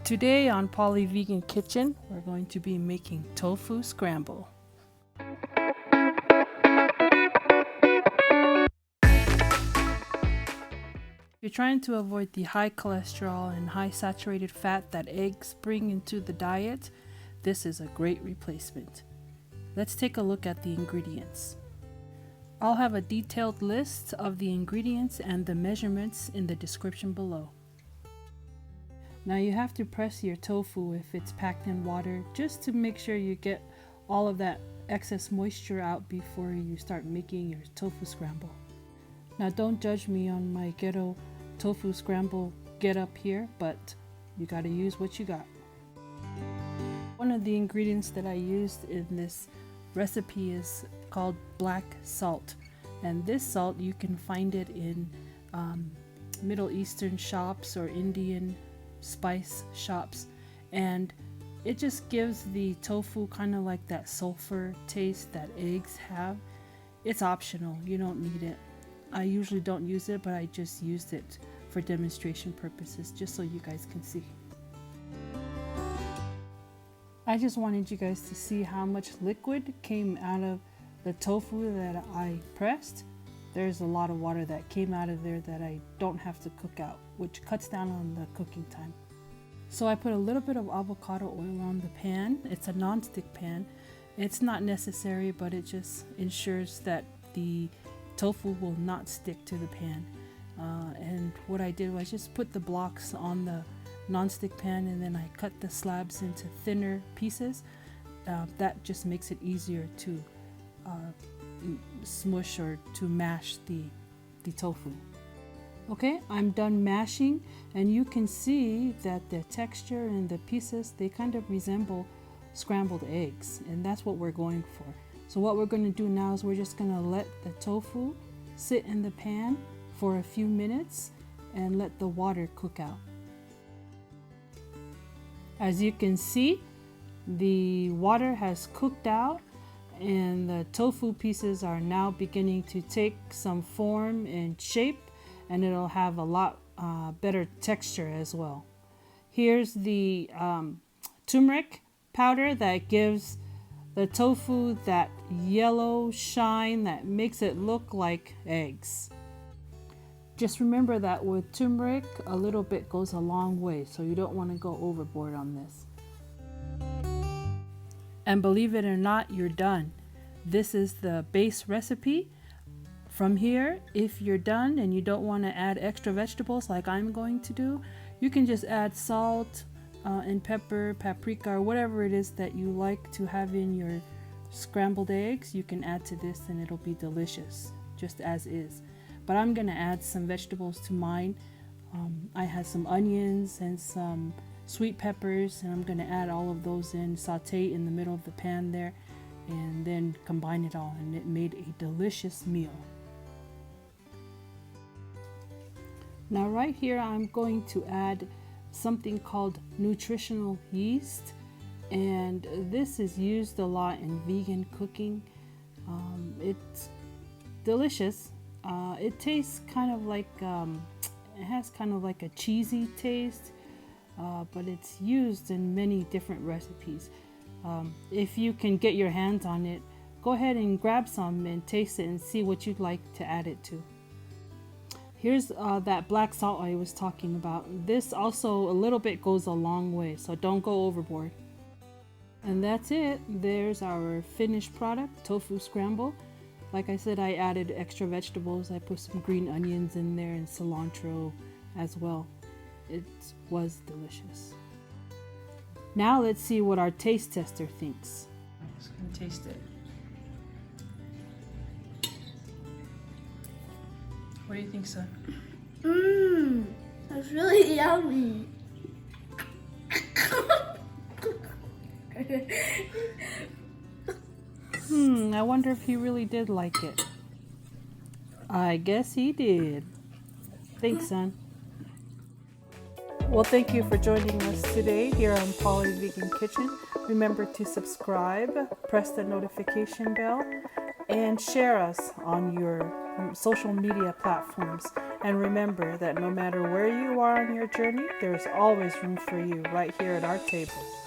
Today on Poly Vegan Kitchen, we're going to be making Tofu Scramble. If you're trying to avoid the high cholesterol and high saturated fat that eggs bring into the diet, this is a great replacement. Let's take a look at the ingredients. I'll have a detailed list of the ingredients and the measurements in the description below. Now you have to press your tofu if it's packed in water just to make sure you get all of that excess moisture out before you start making your tofu scramble. Now don't judge me on my ghetto tofu scramble get up here, but you gotta use what you got. One of the ingredients that I used in this recipe is called black salt, and this salt you can find it in Middle Eastern shops or Indian spice shops, and it just gives the tofu kind of like that sulfur taste that eggs have. It's optional, you don't need it. I usually don't use it, but I just used it for demonstration purposes just so you guys can see. I just wanted you guys to see how much liquid came out of the tofu that I pressed. There's a lot of water that came out of there that I don't have to cook out, which cuts down on the cooking time. So I put a little bit of avocado oil on the pan. It's a non-stick pan. It's not necessary, but it just ensures that the tofu will not stick to the pan. And what I did was just put the blocks on the non-stick pan, and then I cut the slabs into thinner pieces. That just makes it easier to smush or to mash the tofu. Okay, I'm done mashing, and you can see that the texture and the pieces, they kind of resemble scrambled eggs, and that's what we're going for. So what we're going to do now is we're just going to let the tofu sit in the pan for a few minutes and let the water cook out. As you can see, the water has cooked out and the tofu pieces are now beginning to take some form and shape, and it'll have a lot better texture as well. Here's the turmeric powder that gives the tofu that yellow shine that makes it look like eggs. Just remember that with turmeric, a little bit goes a long way, so you don't want to go overboard on this. And believe it or not, you're done. This is the base recipe. From here, if you're done and you don't want to add extra vegetables like I'm going to do, you can just add salt and pepper, paprika, or whatever it is that you like to have in your scrambled eggs. You can add to this and it'll be delicious, just as is. But I'm going to add some vegetables to mine. I had some onions and some sweet peppers, and I'm going to add all of those in, saute in the middle of the pan there, and then combine it all, and it made a delicious meal. Now right here I'm going to add something called nutritional yeast, and this is used a lot in vegan cooking. It's delicious. It tastes kind of like, it has kind of like a cheesy taste, but it's used in many different recipes. If you can get your hands on it, go ahead and grab some and taste it and see what you'd like to add it to. Here's that black salt I was talking about. This also a little bit goes a long way, so don't go overboard. And that's it. There's our finished product, tofu scramble. Like I said, I added extra vegetables. I put some green onions in there and cilantro as well. It was delicious. Now let's see what our taste tester thinks. I'm just gonna taste it. What do you think, son? That's really yummy. I wonder if he really did like it. I guess he did. Thanks, son. Well, thank you for joining us today here on Poly Vegan Kitchen. Remember to subscribe, press the notification bell, and share us on your social media platforms. And remember that no matter where you are on your journey, there's always room for you right here at our table.